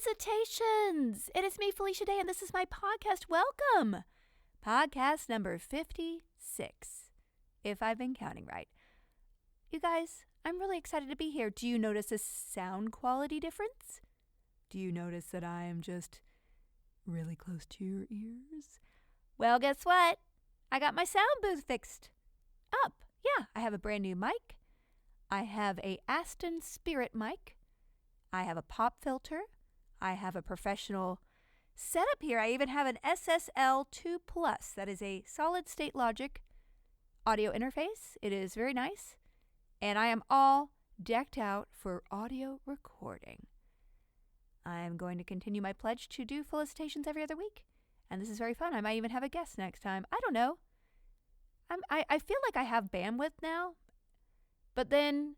Felicitations! It is me, Felicia Day, and this is my podcast. Welcome! Podcast number 56, if I've been counting right. You guys, I'm really excited to be here. Do you notice a sound quality difference? Do you notice that I am just really close to your ears? Well, guess what? I got my sound booth fixed up. Yeah, I have a brand new mic. I have a Aston Spirit mic. I have a pop filter. I have a professional setup here. I even have an SSL 2 Plus. That is a solid state logic audio interface. It is very nice. And I am all decked out for audio recording. I'm going to continue my pledge to do felicitations every other week. And this is very fun. I might even have a guest next time. I don't know. I feel like I have bandwidth now. But then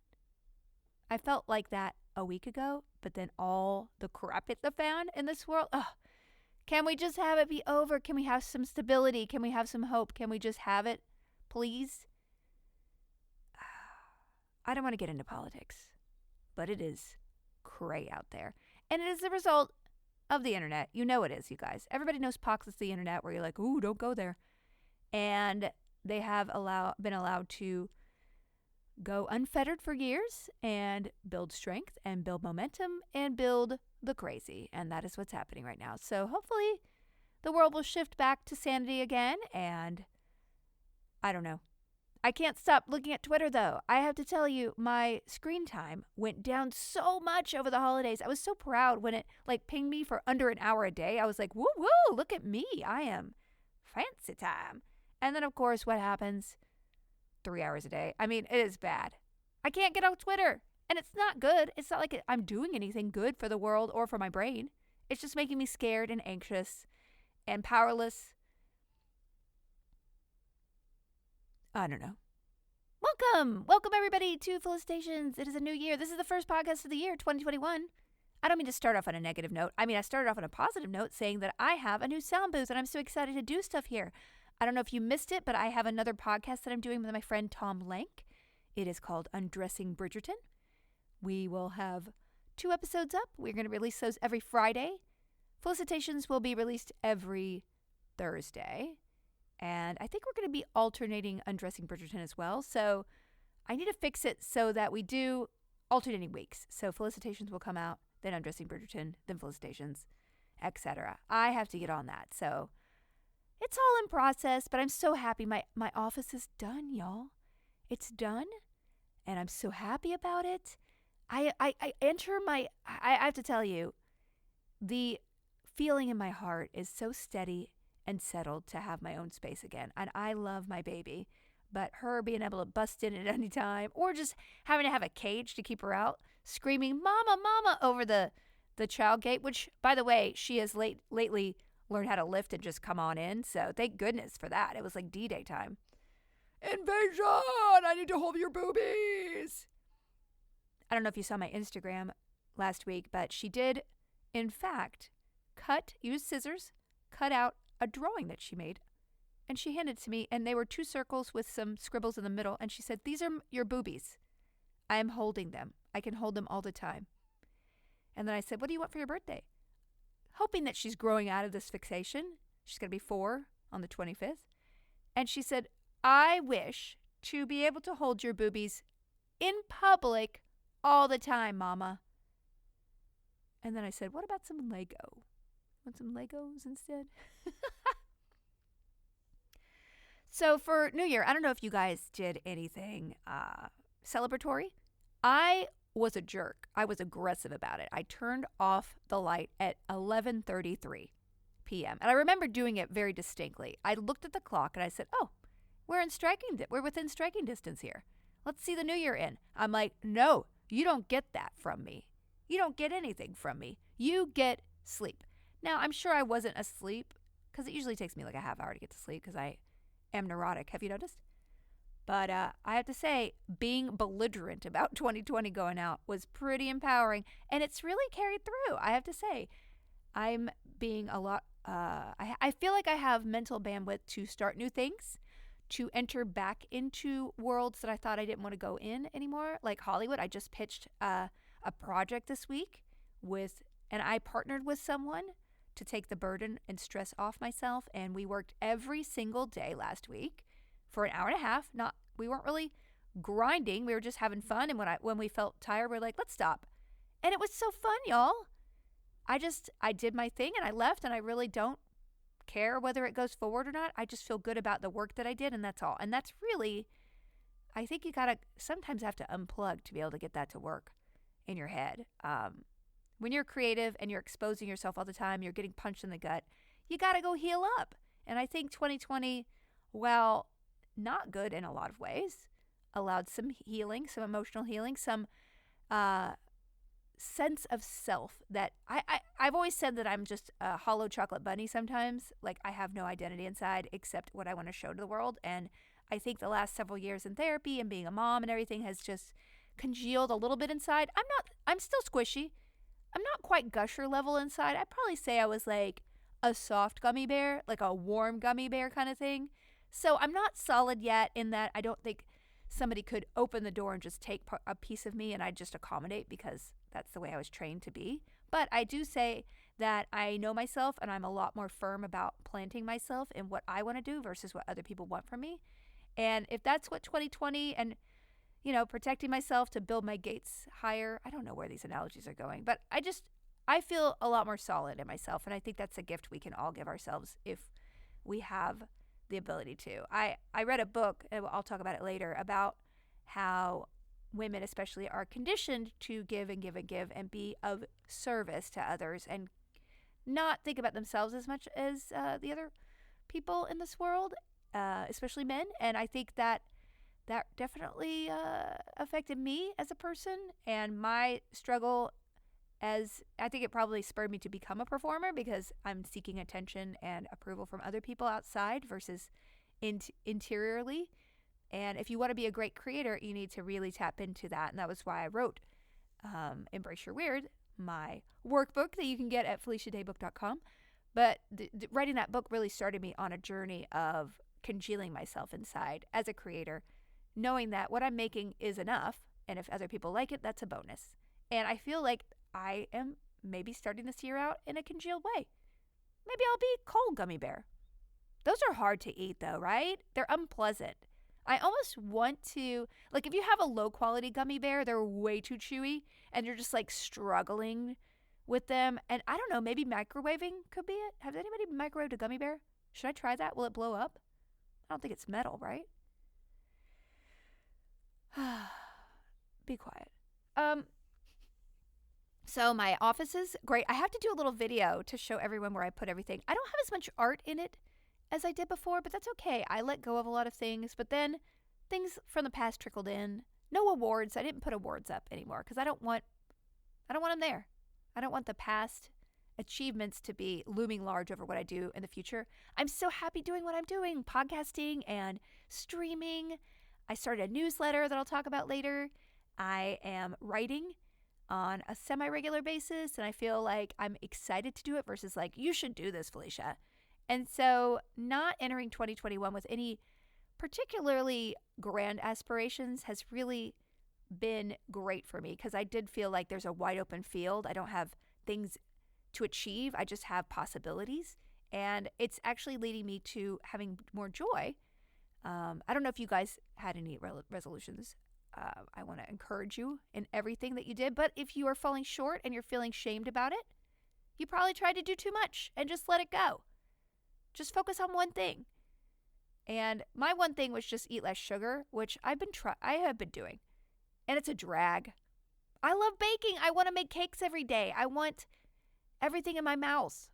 I felt like that a week ago. But then all the crap hit the fan in this world. Ugh. Can we just have it be over? Can we have some stability? Can we have some hope? Can we just have it, please? I don't want to get into politics, but it is cray out there. And it is the result of the internet. You know it is, you guys. Everybody knows pockets of the internet where you're like, ooh, don't go there. And they have been allowed to go unfettered for years and build strength and build momentum and build the crazy. And that is what's happening right now. So hopefully the world will shift back to sanity again. And I don't know. I can't stop looking at Twitter, though. I have to tell you, my screen time went down so much over the holidays. I was so proud when it pinged me for under an hour a day. I was like, woo, woo, look at me. I am fancy time. And then, of course, what happens? 3 hours a day. I mean, it is bad. I can't get off Twitter. And it's not good. It's not like I'm doing anything good for the world or for my brain. It's just making me scared and anxious and powerless. I don't know. Welcome everybody to Felicitations. It is a new year. This is the first podcast of the year, 2021. I don't mean to start off on a negative note. I mean, I started off on a positive note saying that I have a new sound booth and I'm so excited to do stuff here. I don't know if you missed it, but I have another podcast that I'm doing with my friend Tom Lank. It is called Undressing Bridgerton. We will have 2 episodes up. We're going to release those every Friday. Felicitations will be released every Thursday. And I think we're going to be alternating Undressing Bridgerton as well. So I need to fix it so that we do alternating weeks. So Felicitations will come out, then Undressing Bridgerton, then Felicitations, etc. I have to get on that. So it's all in process, but I'm so happy. My office is done, y'all. It's done, and I'm so happy about it. I have to tell you, the feeling in my heart is so steady and settled to have my own space again. And I love my baby, but her being able to bust in at any time or just having to have a cage to keep her out, screaming, "Mama, Mama," over the child gate, which, by the way, she has lately learned how to lift and just come on in. So thank goodness for that. It was like D-Day time. Invasion! I need to hold your boobies! I don't know if you saw my Instagram last week, but she did, in fact, use scissors, cut out a drawing that she made. And she handed it to me, and they were 2 circles with some scribbles in the middle. And she said, "These are your boobies. I am holding them. I can hold them all the time." And then I said, "What do you want for your birthday?" Hoping that she's growing out of this fixation. She's going to be 4 on the 25th. And she said, "I wish to be able to hold your boobies in public all the time, Mama." And then I said, "What about some Lego? Want some Legos instead?" So for New Year, I don't know if you guys did anything celebratory. I was a jerk. I was aggressive about it. I turned off the light at 11:33 p.m. And I remember doing it very distinctly. I looked at the clock and I said, "Oh, we're within striking distance here. Let's see the New Year in." I'm like, "No, you don't get that from me. You don't get anything from me. You get sleep." Now, I'm sure I wasn't asleep because it usually takes me like a half hour to get to sleep because I am neurotic. Have you noticed? But I have to say, being belligerent about 2020 going out was pretty empowering. And it's really carried through, I have to say. I'm being a lot, I feel like I have mental bandwidth to start new things, to enter back into worlds that I thought I didn't want to go in anymore. Like Hollywood, I just pitched a project this week with And I partnered with someone to take the burden and stress off myself. And we worked every single day last week for an hour and a half. We weren't really grinding. We were just having fun. And when we felt tired, we were like, let's stop. And it was so fun, y'all. I did my thing and I left, and I really don't care whether it goes forward or not. I just feel good about the work that I did, and that's all. And that's really, I think you gotta sometimes have to unplug to be able to get that to work in your head. When you're creative and you're exposing yourself all the time, you're getting punched in the gut, you gotta go heal up. And I think 2020, while not good in a lot of ways, allowed some healing, some emotional healing, some sense of self that I've always said that I'm just a hollow chocolate bunny sometimes. Like, I have no identity inside except what I want to show to the world. And I think the last several years in therapy and being a mom and everything has just congealed a little bit inside. I'm still squishy. I'm not quite gusher level inside. I'd probably say I was like a soft gummy bear, like a warm gummy bear kind of thing. So I'm not solid yet in that I don't think somebody could open the door and just take a piece of me and I'd just accommodate, because that's the way I was trained to be. But I do say that I know myself, and I'm a lot more firm about planting myself in what I want to do versus what other people want from me. And if that's what 2020 and, protecting myself to build my gates higher, I don't know where these analogies are going, but I feel a lot more solid in myself. And I think that's a gift we can all give ourselves if we have the ability to. I read a book, and I'll talk about it later, about how women especially are conditioned to give and give and give and be of service to others and not think about themselves as much as the other people in this world, especially men. And I think that definitely affected me as a person and my struggle, as I think it probably spurred me to become a performer, because I'm seeking attention and approval from other people outside versus interiorly. And if you want to be a great creator, you need to really tap into that. And that was why I wrote Embrace Your Weird, my workbook that you can get at FeliciaDaybook.com. But writing that book really started me on a journey of congealing myself inside as a creator, knowing that what I'm making is enough. And if other people like it, that's a bonus. And I feel like I am maybe starting this year out in a congealed way. Maybe I'll be cold gummy bear. Those are hard to eat though, right? They're unpleasant. I almost want to, like, if you have a low quality gummy bear, they're way too chewy and you're just like struggling with them. And I don't know, maybe microwaving could be it. Has anybody microwaved a gummy bear? Should I try that? Will it blow up? I don't think it's metal, right? Be quiet. So my office is great. I have to do a little video to show everyone where I put everything. I don't have as much art in it as I did before, but that's okay. I let go of a lot of things, but then things from the past trickled in. No awards. I didn't put awards up anymore because I don't want them there. I don't want the past achievements to be looming large over what I do in the future. I'm so happy doing what I'm doing, podcasting and streaming. I started a newsletter that I'll talk about later. I am writing on a semi-regular basis, and I feel like I'm excited to do it versus like, you should do this, Felicia. And so not entering 2021 with any particularly grand aspirations has really been great for me, because I did feel like there's a wide open field. I don't have things to achieve. I just have possibilities. And it's actually leading me to having more joy. I don't know if you guys had any resolutions. I want to encourage you in everything that you did. But if you are falling short and you're feeling shamed about it, you probably tried to do too much, and just let it go. Just focus on one thing. And my one thing was just eat less sugar, which I have been doing. And it's a drag. I love baking. I want to make cakes every day. I want everything in my mouth.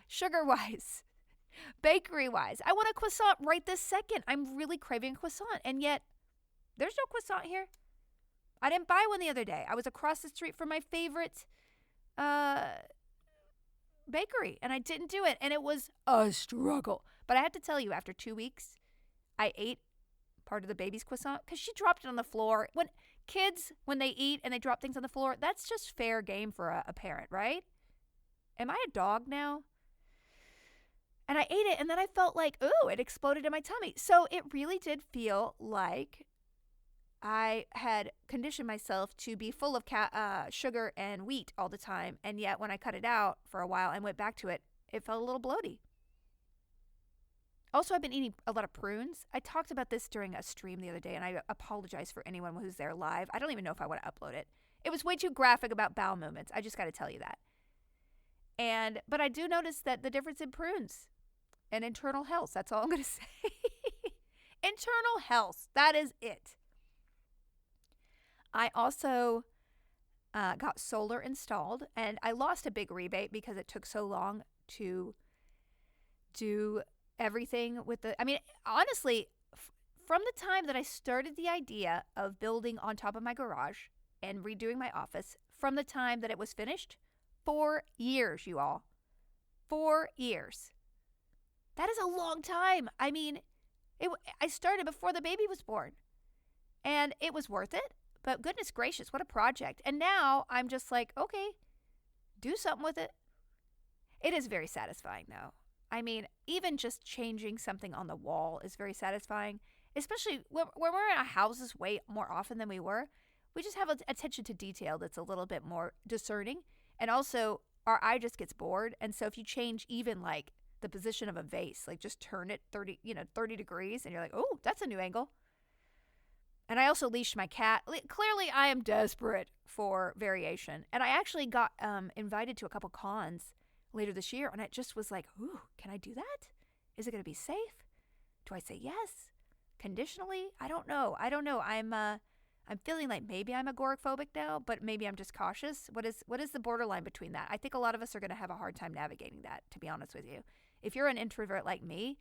Sugar-wise, bakery-wise. I want a croissant right this second. I'm really craving a croissant. And yet, there's no croissant here. I didn't buy one the other day. I was across the street from my favorite bakery, and I didn't do it, and it was a struggle. But I have to tell you, after 2 weeks, I ate part of the baby's croissant because she dropped it on the floor. When kids, when they eat and they drop things on the floor, that's just fair game for a parent, right? Am I a dog now? And I ate it, and then I felt like, ooh, it exploded in my tummy. So it really did feel like I had conditioned myself to be full of sugar and wheat all the time, and yet when I cut it out for a while and went back to it, it felt a little bloaty. Also, I've been eating a lot of prunes. I talked about this during a stream the other day, and I apologize for anyone who's there live. I don't even know if I want to upload it. It was way too graphic about bowel movements. I just got to tell you that. But I do notice that the difference in prunes and internal health. That's all I'm going to say. Internal health. That is it. I also got solar installed, and I lost a big rebate because it took so long to do everything with the. I mean, honestly, from the time that I started the idea of building on top of my garage and redoing my office, from the time that it was finished, 4 years, you all. 4 years. That is a long time. I mean, I started before the baby was born, and it was worth it. But goodness gracious, what a project. And now I'm just like, okay, do something with it. It is very satisfying, though. I mean, even just changing something on the wall is very satisfying, especially when we're in our houses way more often than we were. We just have attention to detail that's a little bit more discerning. And also, our eye just gets bored. And so if you change even like the position of a vase, like just turn it 30 degrees, and you're like, oh, that's a new angle. And I also leashed my cat. Clearly, I am desperate for variation. And I actually got invited to a couple cons later this year, and it just was like, ooh, can I do that? Is it going to be safe? Do I say yes? Conditionally? I don't know. I'm feeling like maybe I'm agoraphobic now, but maybe I'm just cautious. What is the borderline between that? I think a lot of us are going to have a hard time navigating that, to be honest with you. If you're an introvert like me,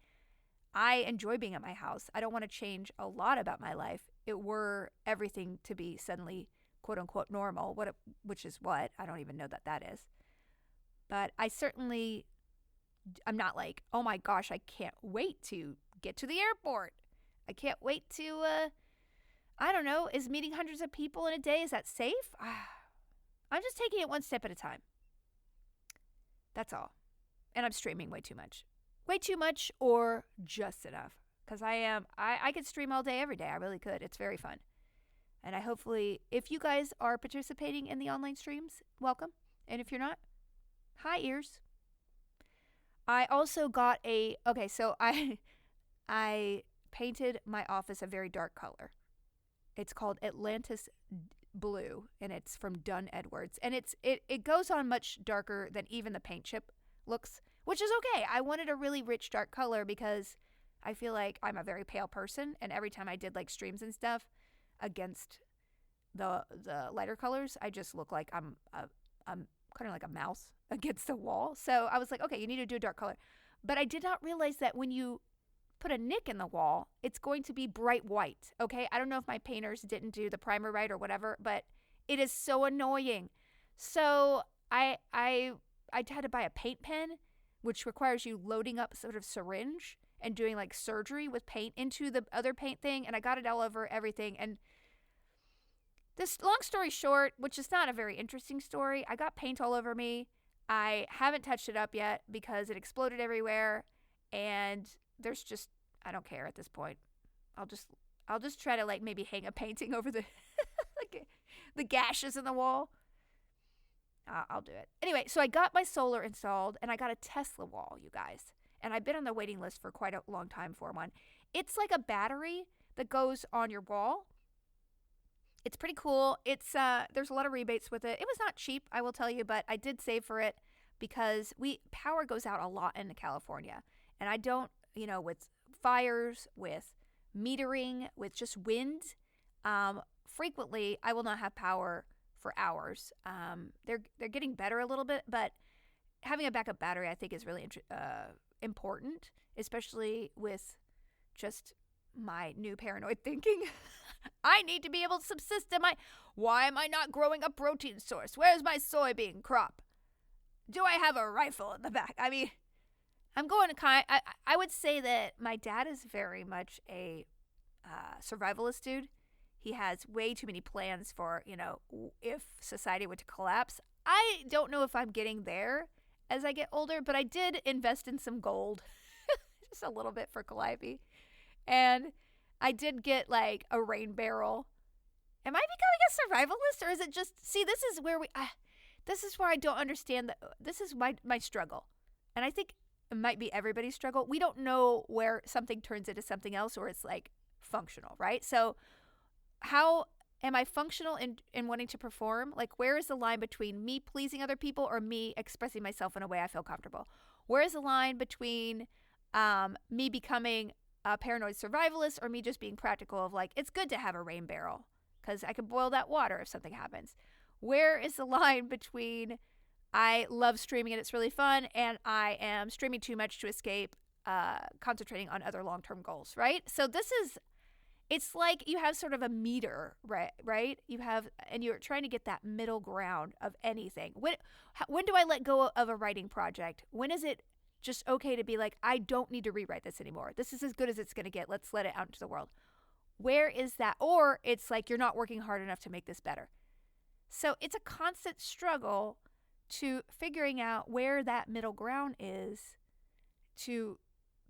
I enjoy being at my house. I don't want to change a lot about my life. It were everything to be suddenly quote unquote normal, which is what? I don't even know that is. But I'm not like, oh my gosh, I can't wait to get to the airport. I can't wait to, I don't know, is meeting hundreds of people in a day, is that safe? I'm just taking it one step at a time. That's all. And I'm streaming way too much. Way too much or just enough. Because I could stream all day, every day. I really could. It's very fun. And I hopefully, if you guys are participating in the online streams, welcome. And if you're not, hi ears. I also got I painted my office a very dark color. It's called Atlantis Blue, and it's from Dunn Edwards. And it goes on much darker than even the paint chip looks, which is okay. I wanted a really rich dark color because I feel like I'm a very pale person, and every time I did like streams and stuff against the lighter colors, I just look like I'm kind of like a mouse against the wall. So I was like, okay, you need to do a dark color. But I did not realize that when you put a nick in the wall, it's going to be bright white, okay? I don't know if my painters didn't do the primer right or whatever, but it is so annoying. So I had to buy a paint pen, which requires you loading up sort of syringe and doing like surgery with paint into the other paint thing, and I got it all over everything. And this, long story short, which is not a very interesting story, I got paint all over me. I haven't touched it up yet because it exploded everywhere, and there's just, I don't care at this point. I'll just try to like maybe hang a painting over the like the gashes in the wall. I'll do it. Anyway, so I got my solar installed, and I got a Tesla wall, you guys. And I've been on the waiting list for quite a long time for one. It's like a battery that goes on your wall. It's pretty cool. It's there's a lot of rebates with it. It was not cheap, I will tell you, but I did save for it because power goes out a lot in California. And I don't, with fires, with metering, with just wind, frequently I will not have power for hours. They're getting better a little bit, but having a backup battery I think is really important, especially with just my new paranoid thinking. I need to be able to subsist. Why am I not growing a protein source? Where's my soybean crop? Do I have a rifle in the back? I mean, I'm going to I would say that my dad is very much a survivalist dude. He has way too many plans for, if society were to collapse. I don't know if I'm getting there as I get older, but I did invest in some gold, just a little bit for Calliope. And I did get like a rain barrel Am I becoming a survivalist, or is it just, see, this is where this is where I don't understand this is my struggle. And I think it might be everybody's struggle. We don't know where something turns into something else, or it's like functional, right? So how am I functional in wanting to perform? Like, where is the line between me pleasing other people or me expressing myself in a way I feel comfortable? Where is the line between me becoming a paranoid survivalist or me just being practical of like, it's good to have a rain barrel because I can boil that water if something happens? Where is the line between I love streaming and it's really fun and I am streaming too much to escape concentrating on other long-term goals, right? So it's like you have sort of a meter, right? You have, and you're trying to get that middle ground of anything. When do I let go of a writing project? When is it just okay to be like, I don't need to rewrite this anymore. This is as good as it's going to get. Let's let it out into the world. Where is that? Or it's like you're not working hard enough to make this better. So it's a constant struggle to figuring out where that middle ground is to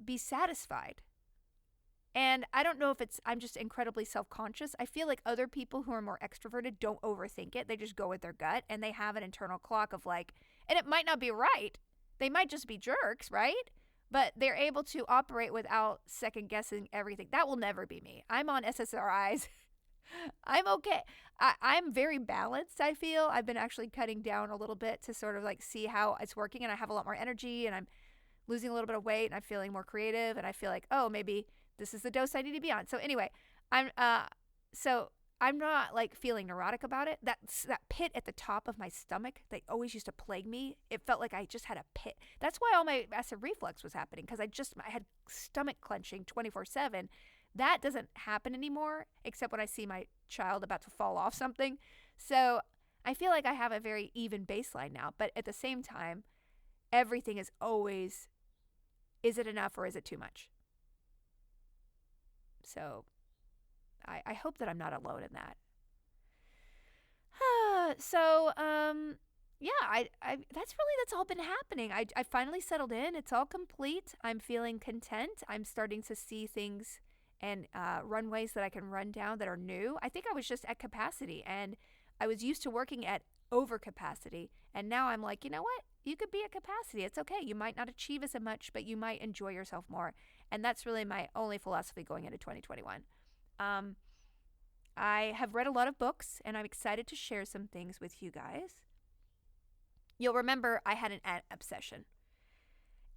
be satisfied. And I don't know if I'm just incredibly self-conscious. I feel like other people who are more extroverted don't overthink it. They just go with their gut and they have an internal clock of like, and it might not be right. They might just be jerks, right? But they're able to operate without second guessing everything. That will never be me. I'm on SSRIs. I'm okay. I'm very balanced, I feel. I've been actually cutting down a little bit to sort of like see how it's working, and I have a lot more energy and I'm losing a little bit of weight and I'm feeling more creative and I feel like, oh, maybe this is the dose I need to be on. So anyway, I'm not like feeling neurotic about it. That pit at the top of my stomach that always used to plague me, it felt like I just had a pit. That's why all my acid reflux was happening, because I had stomach clenching 24/7. That doesn't happen anymore, except when I see my child about to fall off something. So I feel like I have a very even baseline now. But at the same time, everything is always, is it enough or is it too much? So I hope that I'm not alone in that. That's all been happening. I finally settled in. It's all complete. I'm feeling content. I'm starting to see things and runways that I can run down that are new. I think I was just at capacity, and I was used to working at over capacity. And now I'm like, you know what? You could be at capacity. It's okay. You might not achieve as much, but you might enjoy yourself more. And that's really my only philosophy going into 2021. I have read a lot of books, and I'm excited to share some things with you guys. You'll remember I had an ant obsession.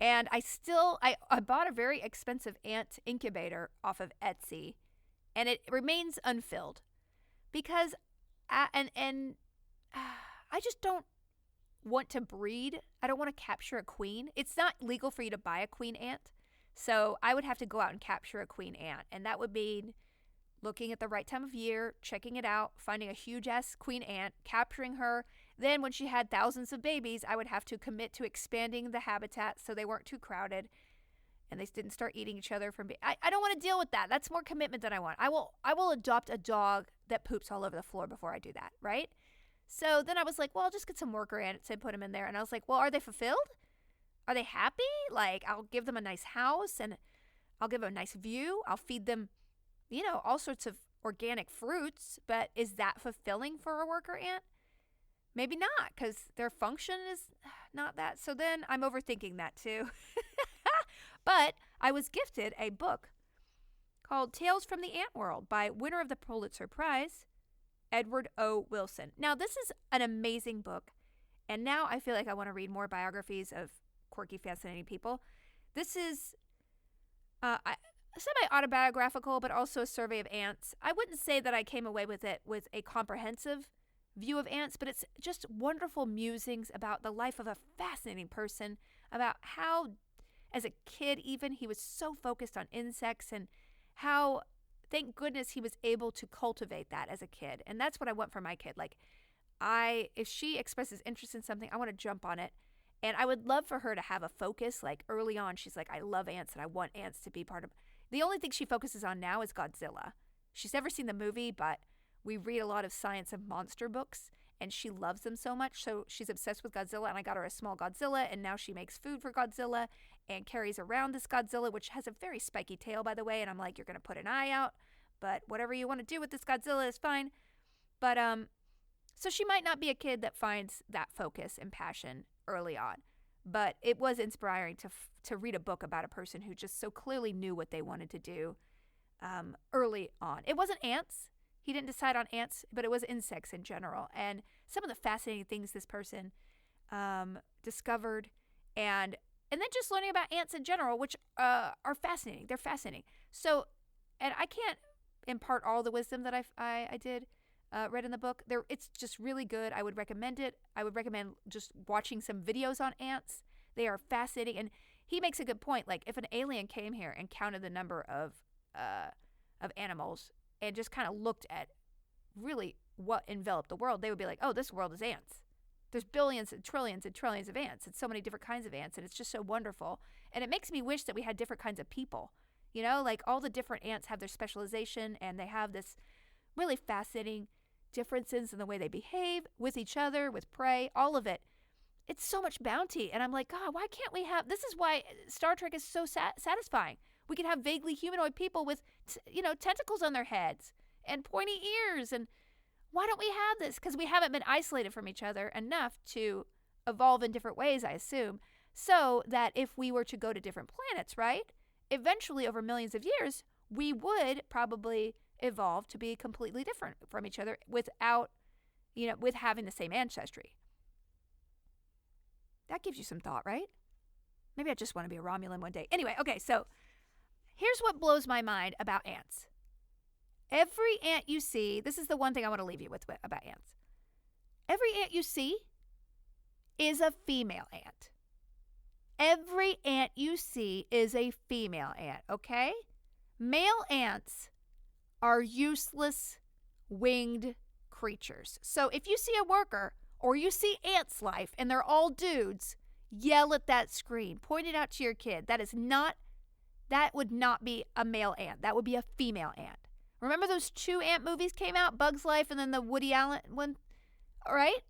And I bought a very expensive ant incubator off of Etsy, and it remains unfilled because I just don't want to breed. I don't want to capture a queen. It's not legal for you to buy a queen ant. So I would have to go out and capture a queen ant, and that would mean looking at the right time of year, checking it out, finding a huge-ass queen ant, capturing her. Then when she had thousands of babies, I would have to commit to expanding the habitat so they weren't too crowded and they didn't start eating each other from I don't want to deal with that. That's more commitment than I want. I will adopt a dog that poops all over the floor before I do that, right? So then I was like, well, I'll just get some worker ants and put them in there. And I was like, well, are they fulfilled? Are they happy? Like, I'll give them a nice house and I'll give them a nice view. I'll feed them, all sorts of organic fruits. But is that fulfilling for a worker ant? Maybe not, because their function is not that. So then I'm overthinking that too. But I was gifted a book called Tales from the Ant World by winner of the Pulitzer Prize, Edward O. Wilson. Now, this is an amazing book, and now I feel like I want to read more biographies of quirky, fascinating people. This is semi-autobiographical, but also a survey of ants. I wouldn't say that I came away with it with a comprehensive view of ants, but it's just wonderful musings about the life of a fascinating person, about how, as a kid even, he was so focused on insects and how, thank goodness, he was able to cultivate that as a kid. And that's what I want for my kid. Like, if she expresses interest in something, I want to jump on it. And I would love for her to have a focus. Like, early on, she's like, I love ants and I want ants to be part of. The only thing she focuses on now is Godzilla. She's never seen the movie, but we read a lot of science and monster books, and she loves them so much. So she's obsessed with Godzilla, and I got her a small Godzilla, and now she makes food for Godzilla and carries around this Godzilla, which has a very spiky tail, by the way. And I'm like, you're going to put an eye out, but whatever you want to do with this Godzilla is fine. But so she might not be a kid that finds that focus and passion early on, but it was inspiring to read a book about a person who just so clearly knew what they wanted to do early on. It wasn't ants. He didn't decide on ants, but it was insects in general. And some of the fascinating things this person discovered, and then just learning about ants in general, which are fascinating. They're fascinating. So, and I can't impart all the wisdom that I did read in the book. It's just really good. I would recommend it. I would recommend just watching some videos on ants. They are fascinating. And he makes a good point. Like, if an alien came here and counted the number of animals and just kind of looked at really what enveloped the world, they would be like, oh, this world is ants. There's billions and trillions of ants. It's so many different kinds of ants, and it's just so wonderful. And it makes me wish that we had different kinds of people. You know, like all the different ants have their specialization, and they have this really fascinating differences in the way they behave with each other, with prey, all of it. It's so much bounty. And I'm like, God, why can't we have, this is why Star Trek is so satisfying. We can have vaguely humanoid people with, tentacles on their heads and pointy ears. And why don't we have this? Because we haven't been isolated from each other enough to evolve in different ways, I assume, so that if we were to go to different planets, right, eventually over millions of years, we would probably evolve to be completely different from each other without, with having the same ancestry. That gives you some thought, right? Maybe I just want to be a Romulan one day. Anyway, okay, so here's what blows my mind about ants. Every ant you see, this is the one thing I want to leave you with about ants. Every ant you see is a female ant. Every ant you see is a female ant, okay? Male ants are useless winged creatures. So if you see a worker or you see ants' life and they're all dudes, yell at that screen. Point it out to your kid. That would not be a male ant. That would be a female ant. Remember those 2 ant movies came out, Bug's Life and then the Woody Allen one? All right?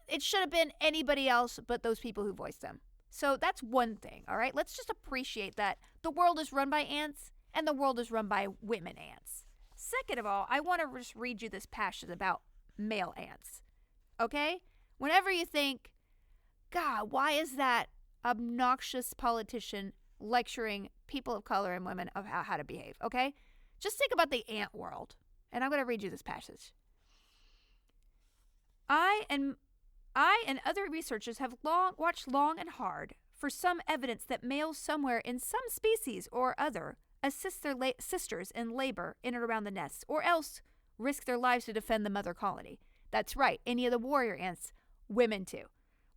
It should have been anybody else but those people who voiced them. So that's one thing, all right? Let's just appreciate that the world is run by ants and the world is run by women ants. Second of all, I want to just read you this passage about male ants, okay? Whenever you think, God, why is that obnoxious politician lecturing people of color and women of how to behave, okay? Just think about the ant world, and I'm going to read you this passage. I and other researchers have watched long and hard for some evidence that males somewhere in some species or other assist their sisters in labor in and around the nests, or else risk their lives to defend the mother colony. That's right, any of the warrior ants, women too.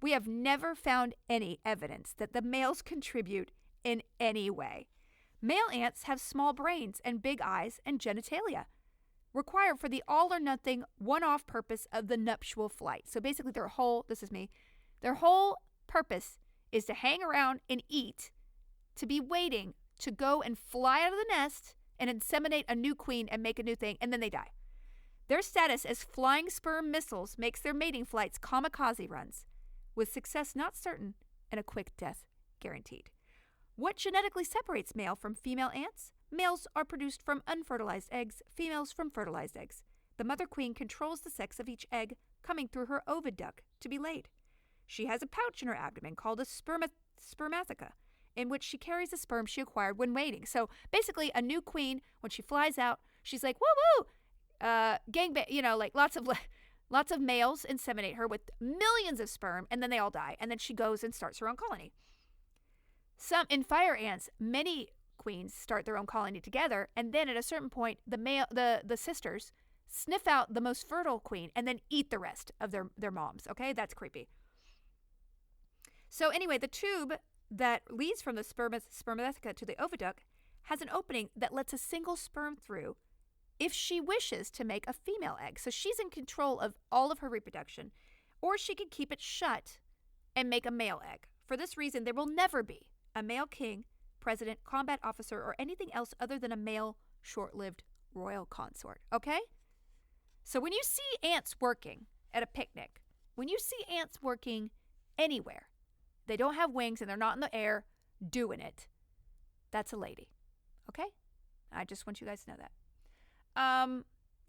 We have never found any evidence that the males contribute in any way. Male ants have small brains and big eyes and genitalia, required for the all-or-nothing, one-off purpose of the nuptial flight. So basically their whole purpose is to hang around and eat, to be waiting to go and fly out of the nest and inseminate a new queen and make a new thing, and then they die. Their status as flying sperm missiles makes their mating flights kamikaze runs, with success not certain and a quick death guaranteed. What genetically separates male from female ants? Males are produced from unfertilized eggs, females from fertilized eggs. The mother queen controls the sex of each egg coming through her oviduct to be laid. She has a pouch in her abdomen called a spermatheca, in which she carries the sperm she acquired when mating. So basically, a new queen, when she flies out, she's like, woo woo, like lots of males inseminate her with millions of sperm, and then they all die, and then she goes and starts her own colony. In fire ants, many queens start their own colony together, and then at a certain point, the sisters sniff out the most fertile queen and then eat the rest of their moms. Okay, that's creepy. So anyway, the tube that leads from the spermatheca to the oviduct has an opening that lets a single sperm through if she wishes to make a female egg. So she's in control of all of her reproduction, or she can keep it shut and make a male egg. For this reason, there will never be a male king, president, combat officer, or anything else other than a male, short-lived royal consort. Okay? So when you see ants working at a picnic, when you see ants working anywhere, they don't have wings and they're not in the air doing it, that's a lady. Okay? I just want you guys to know that.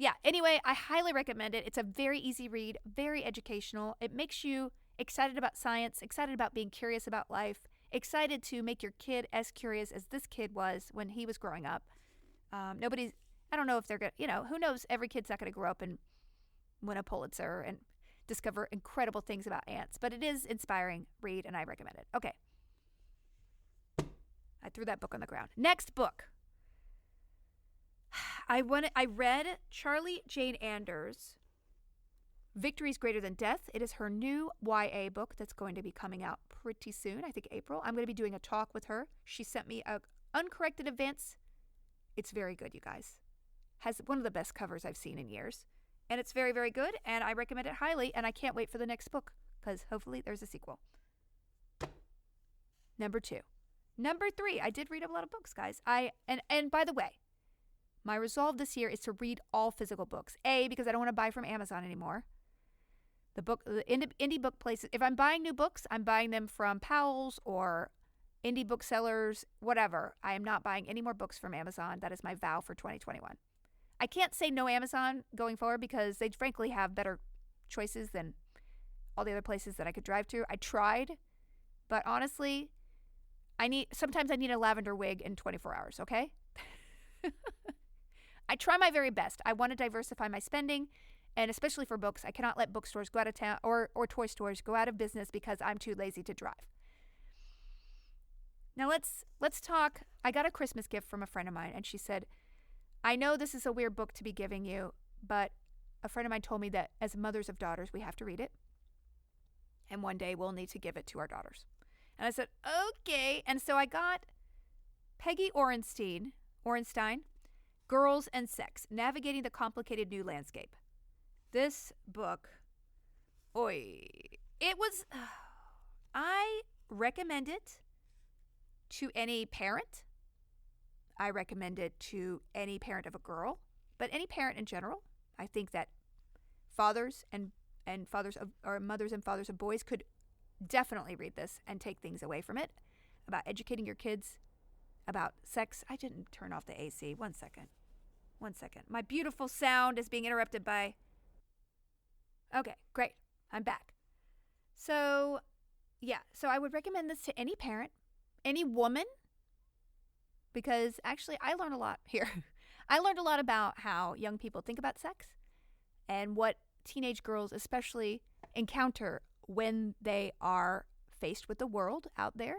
yeah, anyway, I highly recommend it. It's a very easy read, very educational. It makes you excited about science, excited about being curious about life, excited to make your kid as curious as this kid was when he was growing up. I don't know if they're going to, who knows? Every kid's not going to grow up and win a Pulitzer and discover incredible things about ants, but it is inspiring read, and I recommend it. Okay. I threw that book on the ground. Next book. I read Charlie Jane Anders' Victories Greater Than Death. It is her new YA book that's going to be coming out pretty soon, I think April. I'm going to be doing a talk with her. She sent me an uncorrected advance. It's very good, you guys. Has one of the best covers I've seen in years. And it's very, very good, and I recommend it highly, and I can't wait for the next book, because hopefully there's a sequel. Number 2. Number 3, I did read a lot of books, guys. And by the way, my resolve this year is to read all physical books. A, because I don't want to buy from Amazon anymore. The indie book places, if I'm buying new books, I'm buying them from Powell's or indie booksellers, whatever. I am not buying any more books from Amazon. That is my vow for 2021. I can't say no Amazon going forward because they frankly have better choices than all the other places that I could drive to. I tried, but honestly, sometimes I need a lavender wig in 24 hours, okay? I try my very best. I want to diversify my spending, and especially for books, I cannot let bookstores go out of town or toy stores go out of business because I'm too lazy to drive. Now let's talk. I got a Christmas gift from a friend of mine, and she said, I know this is a weird book to be giving you, but a friend of mine told me that as mothers of daughters, we have to read it. And one day we'll need to give it to our daughters. And I said, okay. And so I got Peggy Orenstein, Girls and Sex, Navigating the Complicated New Landscape. This book, I recommend it to any parent. I recommend it to any parent of a girl, but any parent in general. I think that fathers and fathers of, or mothers and fathers of boys could definitely read this and take things away from it about educating your kids about sex. I didn't turn off the AC. One second. My beautiful sound is being interrupted by... Okay, great. I'm back. So I would recommend this to any parent, any woman, because actually I learned a lot here. I learned a lot about how young people think about sex and what teenage girls especially encounter when they are faced with the world out there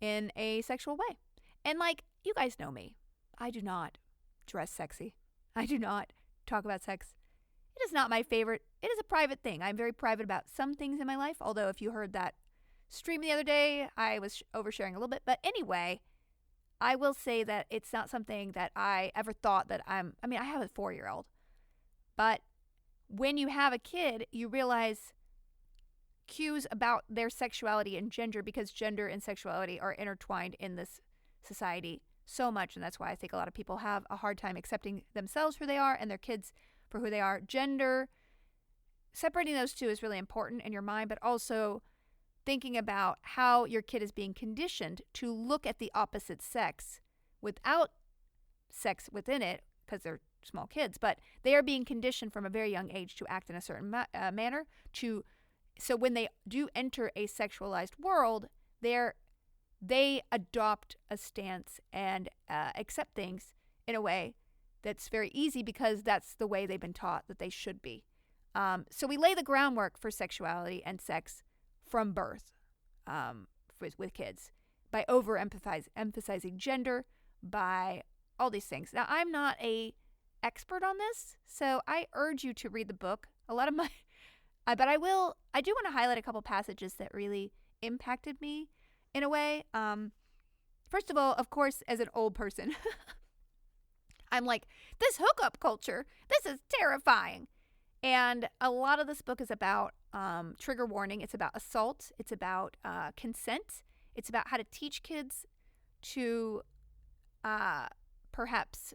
in a sexual way. And you guys know me. I do not dress sexy. I do not talk about sex. It is not my favorite. It is a private thing. I'm very private about some things in my life, although if you heard that stream the other day, I was oversharing a little bit. But anyway, I will say that it's not something that I ever thought that I have a 4-year-old. But when you have a kid, you realize cues about their sexuality and gender, because gender and sexuality are intertwined in this society so much. And that's why I think a lot of people have a hard time accepting themselves for who they are and their kids for who they are. Gender, separating those two is really important in your mind, but also thinking about how your kid is being conditioned to look at the opposite sex without sex within it, because they're small kids, but they are being conditioned from a very young age to act in a certain manner. So when they do enter a sexualized world, they adopt a stance and accept things in a way that's very easy because that's the way they've been taught that they should be. So we lay the groundwork for sexuality and sex from birth with kids by emphasizing gender, by all these things. Now, I'm not a expert on this, so I urge you to read the book. But I do want to highlight a couple passages that really impacted me in a way. First of all, of course, as an old person, I'm like, this hookup culture, this is terrifying. And a lot of this book is about trigger warning. It's about assault. It's about consent. It's about how to teach kids to perhaps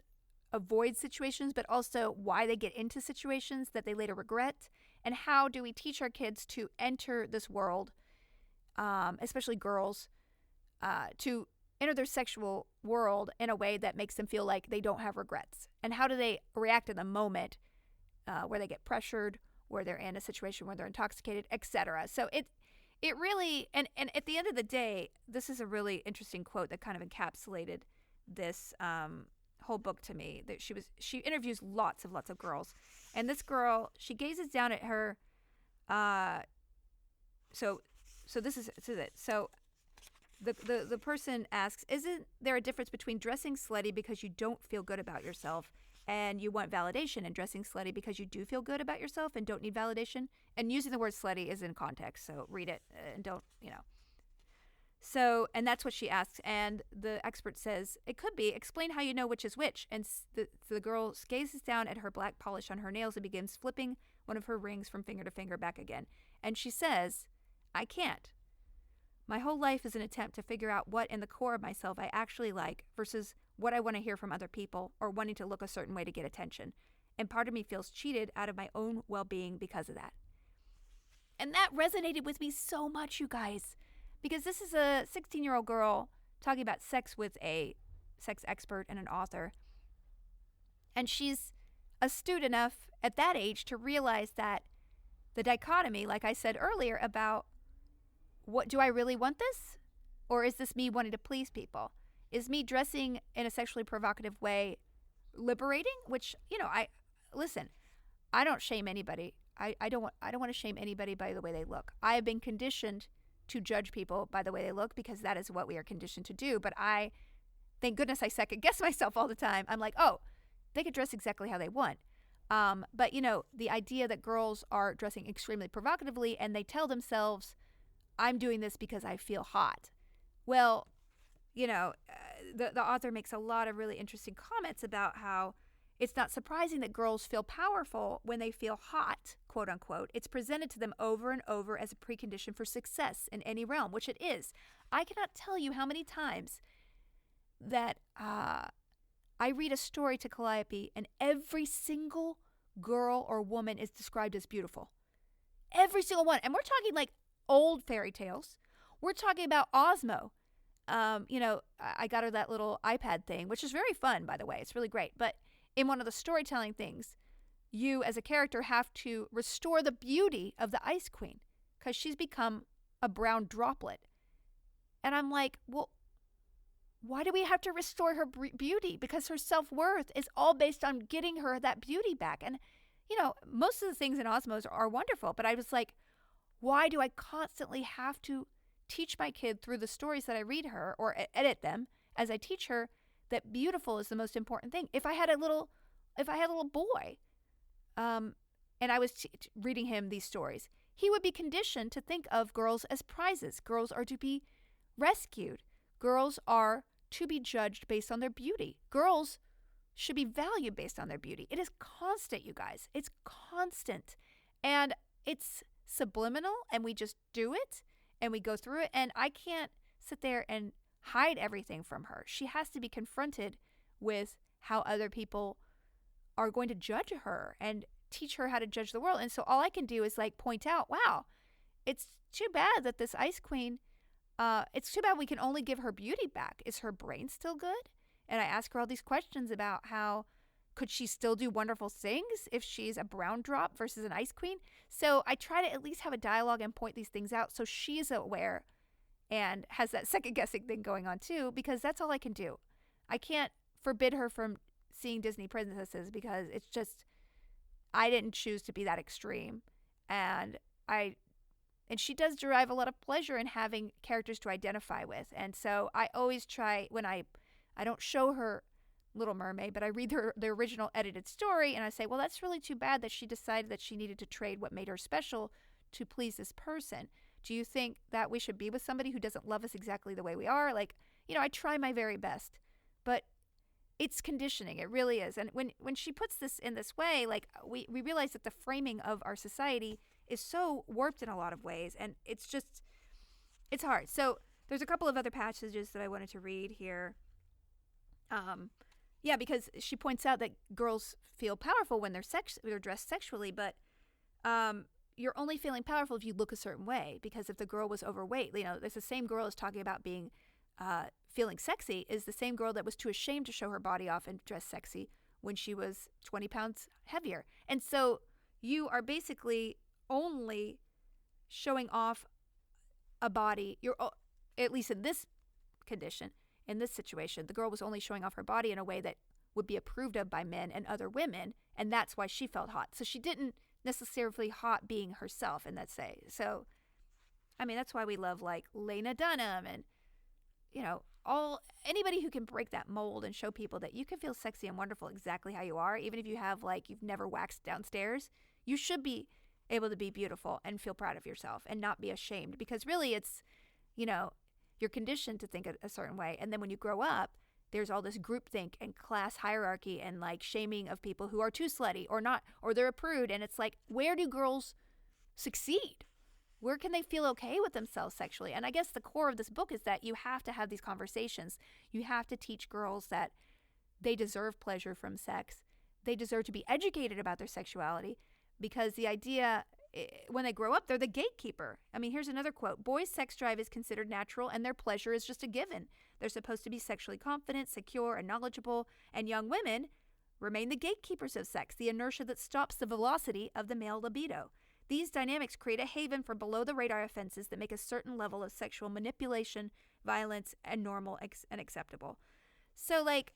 avoid situations, but also why they get into situations that they later regret. And how do we teach our kids to enter this world, especially girls, to enter their sexual world in a way that makes them feel like they don't have regrets? And how do they react in the moment where they get pressured, where they're in a situation where they're intoxicated, etc. So it really, and at the end of the day, this is a really interesting quote that kind of encapsulated this whole book to me. That she interviews lots of girls, and this girl, she gazes down at her. So this is it. So the person asks, isn't there a difference between dressing slutty because you don't feel good about yourself and you want validation, and dressing slutty because you do feel good about yourself and don't need validation? And using the word slutty is in context, so read it and don't, So, and that's what she asks, and the expert says, it could be, explain how you know which is which. And the girl gazes down at her black polish on her nails and begins flipping one of her rings from finger to finger back again. And she says, I can't. My whole life is an attempt to figure out what in the core of myself I actually like versus what I want to hear from other people or wanting to look a certain way to get attention. And part of me feels cheated out of my own well-being because of that. And that resonated with me so much, you guys, because this is a 16-year-old girl talking about sex with a sex expert and an author. And she's astute enough at that age to realize that the dichotomy, like I said earlier, about what do I really want this? Or is this me wanting to please people? Is me dressing in a sexually provocative way liberating? Which, I don't shame anybody. I don't want to shame anybody by the way they look. I have been conditioned to judge people by the way they look because that is what we are conditioned to do. But thank goodness I second guess myself all the time. I'm like, oh, they could dress exactly how they want. But, the idea that girls are dressing extremely provocatively and they tell themselves, I'm doing this because I feel hot. Well, the author makes a lot of really interesting comments about how it's not surprising that girls feel powerful when they feel hot, quote unquote. It's presented to them over and over as a precondition for success in any realm, which it is. I cannot tell you how many times that I read a story to Calliope and every single girl or woman is described as beautiful. Every single one. And we're talking like old fairy tales. We're talking about Osmo. I got her that little iPad thing, which is very fun, by the way. It's really great. But in one of the storytelling things, you as a character have to restore the beauty of the Ice Queen because she's become a brown droplet. And I'm like, well, why do we have to restore her beauty? Because her self-worth is all based on getting her that beauty back. And, most of the things in Osmos are wonderful, but I was like, why do I constantly have to teach my kid through the stories that I read her or edit them as I teach her that beautiful is the most important thing? If I had a little boy, and I was reading him these stories, he would be conditioned to think of girls as prizes. Girls are to be rescued. Girls are to be judged based on their beauty. Girls should be valued based on their beauty. It is constant, you guys. It's constant. And it's subliminal, and we just do it, and we go through it. And I can't sit there and hide everything from her. She has to be confronted with how other people are going to judge her and teach her how to judge the world. And so all I can do is point out, wow, it's too bad that this Ice Queen, it's too bad we can only give her beauty back. Is her brain still good? And I ask her all these questions about how could she still do wonderful things if she's a brown drop versus an Ice Queen? So I try to at least have a dialogue and point these things out so she's aware and has that second guessing thing going on too, because that's all I can do. I can't forbid her from seeing Disney princesses because it's just, I didn't choose to be that extreme. And she does derive a lot of pleasure in having characters to identify with. And so I always try, when I don't show her Little Mermaid, but I read the original edited story and I say, well, that's really too bad that she decided that she needed to trade what made her special to please this person. Do you think that we should be with somebody who doesn't love us exactly the way we are? I try my very best, but it's conditioning. It really is. And when she puts this in this way, we realize that the framing of our society is so warped in a lot of ways, and it's hard. So there's a couple of other passages that I wanted to read here. Because she points out that girls feel powerful when they're dressed sexually, but you're only feeling powerful if you look a certain way. Because if the girl was overweight, there's the same girl is talking about being feeling sexy is the same girl that was too ashamed to show her body off and dress sexy when she was 20 pounds heavier. And so you are basically only showing off a body. You're, at least in this condition, in this situation, the girl was only showing off her body in a way that would be approved of by men and other women, and that's why she felt hot. So she didn't necessarily hot being herself in that say. So, I mean, that's why we love like Lena Dunham and, you know, anybody who can break that mold and show people that you can feel sexy and wonderful exactly how you are, even if you have like you've never waxed downstairs. You should be able to be beautiful and feel proud of yourself and not be ashamed, because really it's, you know, you're conditioned to think a certain way, and then when you grow up, there's all this groupthink and class hierarchy and like shaming of people who are too slutty or not, or they're a prude, and it's like, where do girls succeed? Where can they feel okay with themselves sexually? And I guess the core of this book is that you have to have these conversations. You have to teach girls that they deserve pleasure from sex. They deserve to be educated about their sexuality, because the idea, when they grow up, they're the gatekeeper. I mean, here's another quote. Boys' sex drive is considered natural and their pleasure is just a given. They're supposed to be sexually confident, secure, and knowledgeable, and young women remain the gatekeepers of sex, the inertia that stops the velocity of the male libido. These dynamics create a haven for below-the-radar offenses that make a certain level of sexual manipulation, violence, and normal and acceptable. So, like,